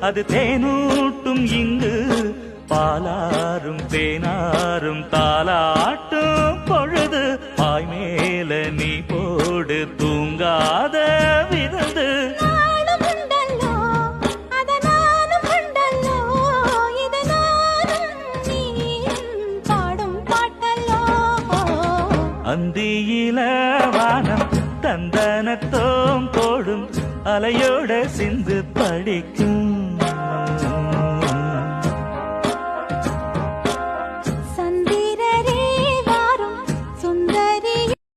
அது தேனூட்டும் இங்கு பாலாரும் தேனாரும் தாலாட்டும் பொழுது பாய் மேல நீ போடு தூங்காத விருந்து அந்தியில வானம் தந்தனத்தோம் போடும் அலையோட சிந்து படிக்கும்